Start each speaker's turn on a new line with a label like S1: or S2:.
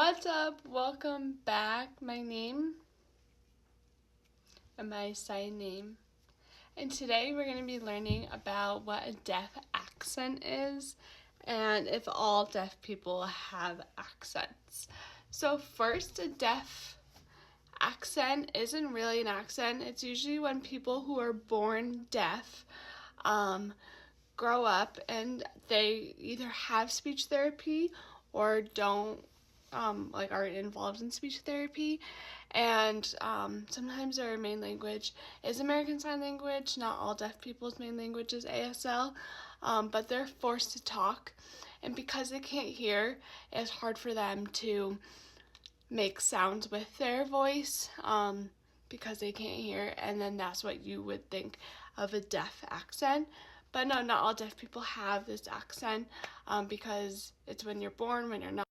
S1: What's up? Welcome back. My name and my sign name. And today we're going to be learning about what a deaf accent is and if all deaf people have accents. So first, a deaf accent isn't really an accent. It's usually when people who are born deaf grow up and they either have speech therapy or don't aren't involved in speech therapy, and sometimes their main language is American Sign Language. Not all deaf people's main language is ASL, but they're forced to talk, and because they can't hear, it's hard for them to make sounds with their voice because they can't hear, and then that's what you would think of a deaf accent. But no, not all deaf people have this accent because it's when you're born, when you're not